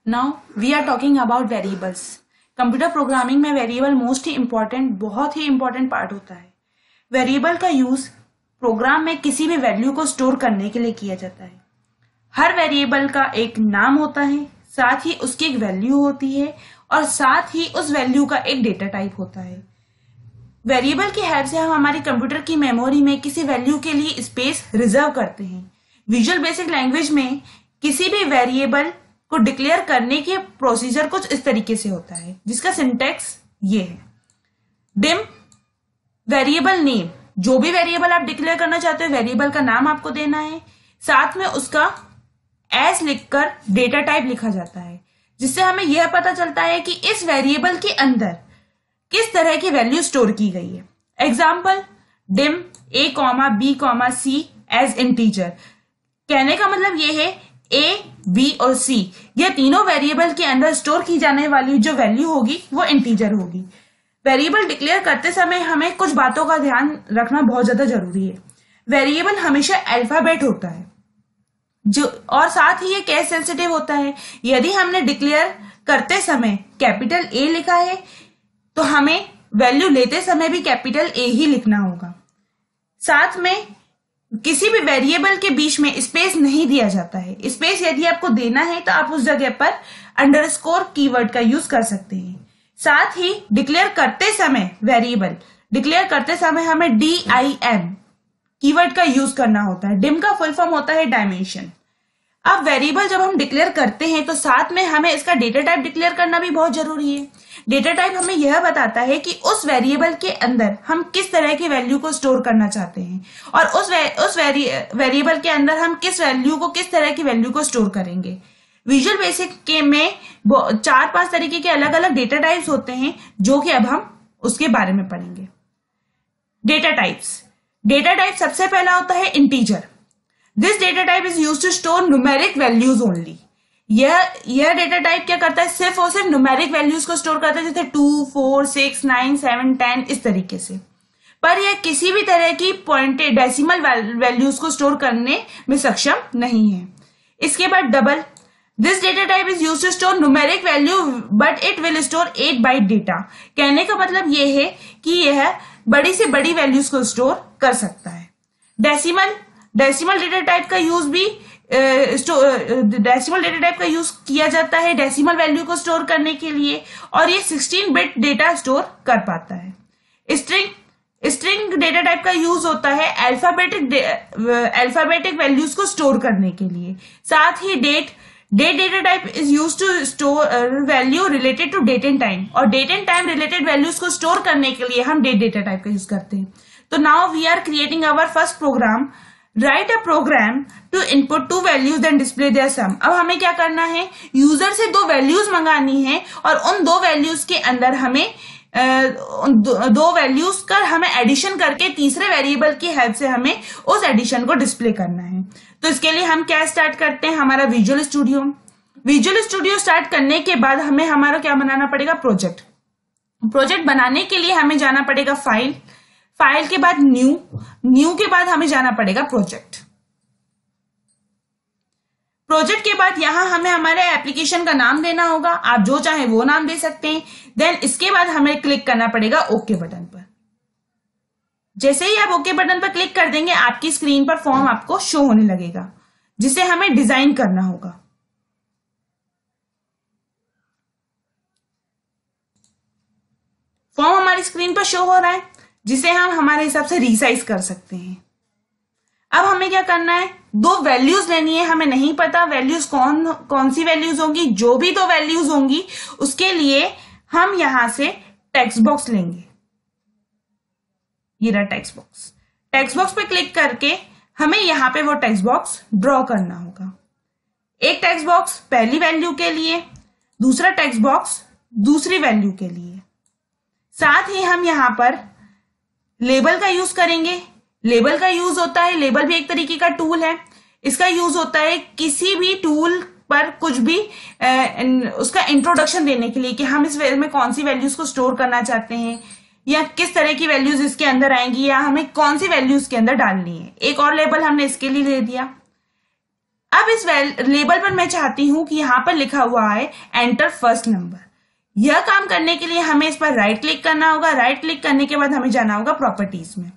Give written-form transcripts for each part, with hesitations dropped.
Now we are talking about variables. Computer programming में variable most ही important, बहुत ही इम्पॉर्टेंट पार्ट होता है। वेरिएबल का यूज प्रोग्राम में किसी भी वैल्यू को स्टोर करने के लिए किया जाता है। हर वेरिएबल का एक नाम होता है, साथ ही उसकी एक वैल्यू होती है और साथ ही उस वैल्यू का एक डेटा टाइप होता है। वेरिएबल की हेल्प से हम हमारी कंप्यूटर की मेमोरी में किसी वैल्यू के लिए स्पेस रिजर्व करते हैं। विजुअल बेसिक लैंग्वेज में किसी भी वेरिएबल को डिक्लेयर करने के प्रोसीजर कुछ इस तरीके से होता है, जिसका सिंटैक्स ये है। डिम वेरिएबल नेम, जो भी वेरिएबल आप डिक्लेयर करना चाहते हो वेरिएबल का नाम आपको देना है, साथ में उसका एज लिखकर डेटा टाइप लिखा जाता है, जिससे हमें यह पता चलता है कि इस वेरिएबल के अंदर किस तरह की वैल्यू स्टोर की गई है। Example dim a,b,c as integer. कहने का मतलब यह है a, b और c यह तीनों वेरिएबल के अंदर स्टोर की जाने वाली जो वैल्यू होगी वो इंटीजर होगी। वेरिएबल डिक्लेयर करते समय हमें कुछ बातों का ध्यान रखना बहुत ज्यादा जरूरी है। वेरिएबल हमेशा अल्फाबेट होता है जो, और साथ ही ये केस सेंसिटिव होता है। यदि हमने डिक्लेयर करते समय कैपिटल A लिखा है तो हमें वैल्यू लेते समय भी कैपिटल A ही लिखना होगा। साथ में किसी भी वेरिएबल के बीच में स्पेस नहीं दिया जाता है। स्पेस यदि आपको देना है तो आप उस जगह पर अंडरस्कोर कीवर्ड का यूज कर सकते हैं। साथ ही डिक्लेयर करते समय वेरिएबल डिक्लेयर करते समय हमें DIM कीवर्ड का यूज करना होता है। डिम का फुल फॉर्म होता है डायमेंशन। अब वेरिएबल जब हम डिक्लेयर करते हैं तो साथ में हमें इसका डेटा टाइप डिक्लेयर करना भी बहुत जरूरी है। डेटा टाइप हमें यह बताता है कि उस वेरिएबल के अंदर हम किस तरह की वैल्यू को स्टोर करना चाहते हैं और उस वेरिएबल के अंदर हम किस तरह की वैल्यू को स्टोर करेंगे। विजुअल बेसिक के में 4-5 तरीके के अलग अलग डेटा टाइप्स होते हैं, जो कि अब हम उसके बारे में पढ़ेंगे। Data types. डेटा टाइप सबसे पहला होता है integer. This data type is used to store numeric values only. यह डेटा टाइप क्या करता है, सिर्फ और सिर्फ न्यूमेरिक वैल्यूज को स्टोर करता है, जैसे 2, 4, 6, 9, 7, 10 इस तरीके से। पर यह किसी भी तरह की पॉइंटेड डेसिमल वैल्यूज को स्टोर करने में सक्षम नहीं है। इसके बाद double. This data type is used to store numeric value but it will store 8 byte data. कहने का मतलब यह है कि यह बड़ी से बड़ी वैल्यूज को स्टोर कर सकता है। डेसिमल डेटा टाइप का यूज भी डेसिमल डेटा टाइप का यूज किया जाता है डेसिमल वैल्यू को स्टोर करने के लिए, और ये 16 बिट डेटा स्टोर कर पाता है। स्ट्रिंग डेटा टाइप का यूज होता है अल्फाबेटिक वैल्यूज को स्टोर करने के लिए। साथ ही date data type is use to store value related to date and time, और date and time related values को स्टोर करने के लिए हम डेटा टाइप का यूज करते हैं। तो now we are creating our first program. Write a program to input 2 values and display their sum. अब हमें क्या करना है, यूजर से 2 वैल्यूज मंगानी है और उन 2 वैल्यूज के अंदर हमें 2 वैल्यूज का हमें एडिशन करके तीसरे वेरिएबल की हेल्प से हमें उस एडिशन को डिस्प्ले करना है। तो इसके लिए हम क्या स्टार्ट करते हैं, हमारा विजुअल स्टूडियो स्टार्ट करने के बाद हमें हमारा क्या बनाना पड़ेगा, प्रोजेक्ट बनाने के लिए हमें जाना पड़ेगा फाइल के बाद न्यू के बाद हमें जाना पड़ेगा प्रोजेक्ट के बाद यहां हमें हमारे एप्लीकेशन का नाम देना होगा। आप जो चाहे वो नाम दे सकते हैं। देन इसके बाद हमें क्लिक करना पड़ेगा ओके बटन पर। जैसे ही आप ओके बटन पर क्लिक कर देंगे आपकी स्क्रीन पर फॉर्म आपको शो होने लगेगा, जिसे हमें डिजाइन करना होगा। फॉर्म हमारी स्क्रीन पर शो हो रहा है, जिसे हम हमारे हिसाब से रिसाइज कर सकते हैं। अब हमें क्या करना है, 2 वैल्यूज लेनी है। हमें नहीं पता वैल्यूज कौन सी वैल्यूज होंगी। जो भी 2 वैल्यूज होंगी उसके लिए हम यहां से टेक्स्ट बॉक्स लेंगे। ये रहा टेक्स्ट बॉक्स पे क्लिक करके हमें यहां पे वो टेक्स्ट बॉक्स ड्रॉ करना होगा। एक टेक्स्ट बॉक्स पहली वैल्यू के लिए, दूसरा टेक्स्ट बॉक्स दूसरी वैल्यू के लिए। साथ ही हम यहां पर लेबल का यूज करेंगे। लेबल का यूज होता है, लेबल भी एक तरीके का टूल है। इसका यूज होता है किसी भी टूल पर कुछ भी उसका इंट्रोडक्शन देने के लिए कि हम इस में कौन सी वैल्यूज को स्टोर करना चाहते हैं, या किस तरह की वैल्यूज इसके अंदर आएंगी, या हमें कौन सी वैल्यूज के अंदर डालनी है। एक और लेबल हमने इसके लिए दे दिया। अब इस लेबल पर मैं चाहती हूं कि यहां पर लिखा हुआ है एंटर फर्स्ट नंबर। यह काम करने के लिए हमें इस पर राइट क्लिक करना होगा। राइट क्लिक करने के बाद हमें जाना होगा प्रॉपर्टीज में।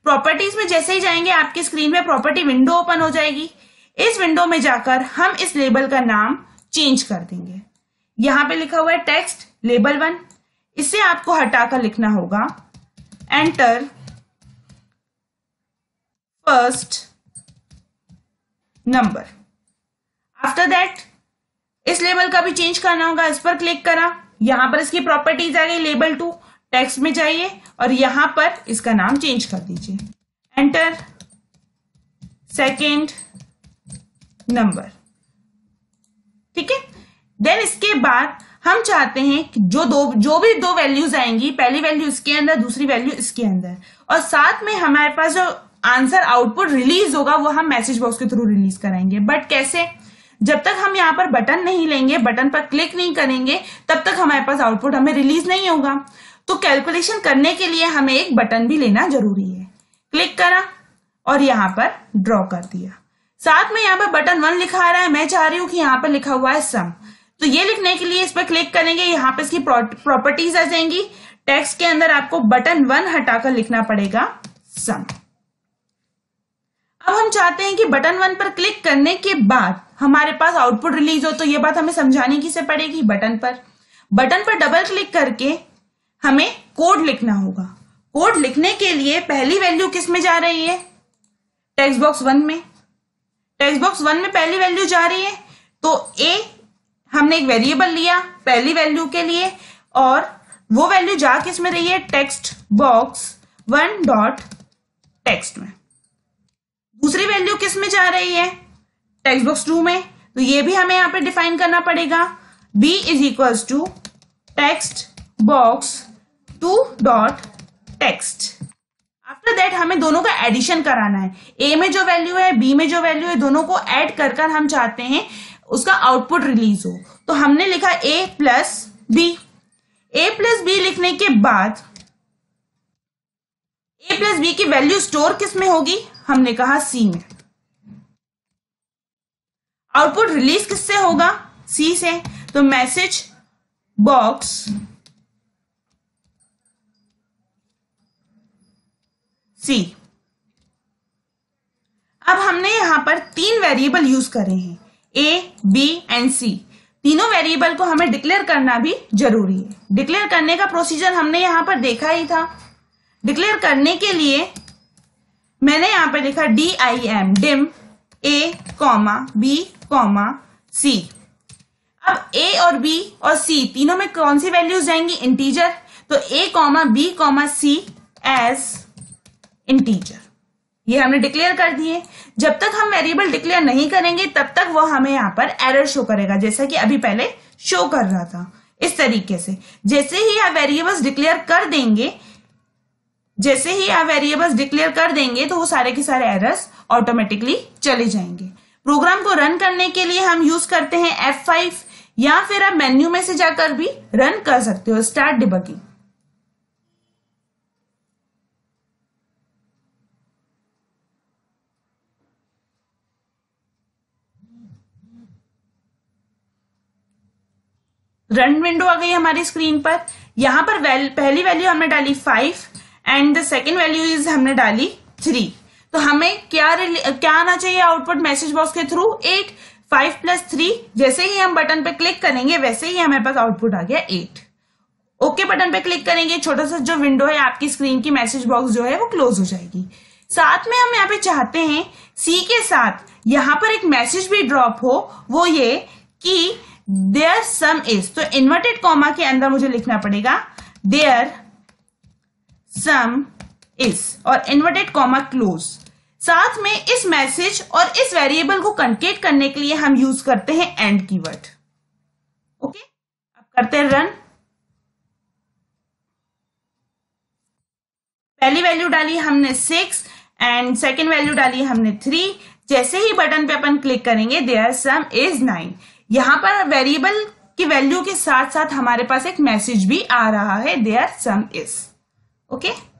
प्रॉपर्टीज में जैसे ही जाएंगे आपकी स्क्रीन पे प्रॉपर्टी विंडो ओपन हो जाएगी। इस विंडो में जाकर हम इस लेबल का नाम चेंज कर देंगे। यहां पे लिखा हुआ है टेक्स्ट लेबल 1, इसे आपको हटाकर लिखना होगा enter first number. After that इस लेबल का भी चेंज करना होगा। इस पर क्लिक करा, यहां पर इसकी प्रॉपर्टीज आ गई लेबल 2। टेक्स्ट में जाइए और यहां पर इसका नाम चेंज कर दीजिए एंटर सेकेंड नंबर। ठीक है। देन इसके बाद हम चाहते हैं कि जो भी दो वैल्यूज आएंगी, पहली वैल्यू इसके अंदर, दूसरी वैल्यू इसके अंदर, और साथ में हमारे पास जो आंसर आउटपुट रिलीज होगा वो हम मैसेज बॉक्स के थ्रू रिलीज कराएंगे। बट कैसे? जब तक हम यहाँ पर बटन नहीं लेंगे, बटन पर क्लिक नहीं करेंगे, तब तक हमारे पास आउटपुट हमें रिलीज नहीं होगा। तो कैलकुलेशन करने के लिए हमें एक बटन भी लेना जरूरी है। क्लिक करा और यहाँ पर ड्रॉ कर दिया। साथ में यहाँ पर बटन 1 लिखा आ रहा है, मैं चाह रही हूं कि यहाँ पर लिखा हुआ है सम। तो ये लिखने के लिए इस पर क्लिक करेंगे, यहाँ पर इसकी प्रॉपर्टीज आ जाएंगी। टेक्स्ट के अंदर आपको बटन 1 हटाकर लिखना पड़ेगा सम। अब हम चाहते हैं कि बटन 1 पर क्लिक करने के बाद हमारे पास आउटपुट रिलीज हो, तो ये बात हमें समझाने की से पड़ेगी। बटन पर डबल क्लिक करके हमें कोड लिखना होगा। कोड लिखने के लिए पहली वैल्यू किस में जा रही है? टेक्स्ट बॉक्स 1 में। टेक्स्ट बॉक्स 1 में पहली वैल्यू जा रही है, तो ए हमने एक वेरिएबल लिया पहली वैल्यू के लिए, और वो वैल्यू जा किस में रही है? टेक्स्ट बॉक्स 1 डॉट टेक्स्ट में। दूसरी वैल्यू किस में जा रही है? टेक्स्ट बॉक्स 2 में। तो ये भी हमें यहां पे डिफाइन करना पड़ेगा। b is equals to text box 2 dot text. After that हमें दोनों का एडिशन कराना है। a में जो वैल्यू है, b में जो वैल्यू है, दोनों को ऐड कर हम चाहते हैं उसका आउटपुट रिलीज हो। तो हमने लिखा a plus b। a plus b लिखने के बाद a प्लस b की वैल्यू स्टोर किस में होगी? हमने कहा c में। आउटपुट रिलीज किससे होगा? c से। तो मैसेज बॉक्स c। अब हमने यहां पर 3 वेरिएबल यूज करे हैं, a, b एंड c। तीनों वेरिएबल को हमें डिक्लेयर करना भी जरूरी है। डिक्लेयर करने का प्रोसीजर हमने यहां पर देखा ही था। डिक्लेयर करने के लिए मैंने यहां पर लिखा dim a, b, c। अब a और b और c तीनों में कौन सी वैल्यूज जाएंगी? इंटीजर। तो a, b, c as integer. ये हमने डिक्लेयर कर दिए। जब तक हम वेरिएबल डिक्लेयर नहीं करेंगे तब तक वो हमें यहाँ पर एरर शो करेगा, जैसा कि अभी पहले शो कर रहा था। इस तरीके से जैसे ही आप वेरिएबल्स डिक्लेयर कर देंगे तो वो सारे के सारे एरर्स ऑटोमेटिकली चले जाएंगे। प्रोग्राम को रन करने के लिए हम यूज करते हैं F5, या फिर आप मेन्यू में से जाकर भी रन कर सकते हो, स्टार्ट डिबगिंग। रन विंडो आ गई हमारी स्क्रीन पर। यहां पर पहली वैल्यू हमने डाली 5 and the second value is हमने डाली 3। तो हमें क्या आना चाहिए आउटपुट मैसेज बॉक्स के थ्रू? 8। 5 प्लस 3, जैसे ही हम बटन पे क्लिक करेंगे वैसे ही हमारे पास आउटपुट आ गया 8। ओके बटन पे क्लिक करेंगे, छोटा सा जो विंडो है आपकी स्क्रीन की, मैसेज बॉक्स जो है वो क्लोज हो जाएगी। साथ में हम यहाँ पे चाहते हैं सी के साथ यहाँ पर एक मैसेज भी ड्रॉप हो, वो ये कि देयर सम इज। तो इन्वर्टेड कॉमा के अंदर मुझे लिखना पड़ेगा देयर सम इज और इन्वर्टेड कॉमा क्लोज। साथ में इस मैसेज और इस वेरिएबल को कंकेट करने के लिए हम यूज करते हैं एंड कीवर्ड। ओके, अब करते हैं रन। पहली वैल्यू डाली हमने 6 एंड सेकेंड वैल्यू डाली हमने 3। जैसे ही बटन पे अपन क्लिक करेंगे देयर सम इज 9। यहां पर वेरिएबल की वैल्यू के साथ साथ हमारे पास एक मैसेज भी आ रहा है देयर सम इज। ओके।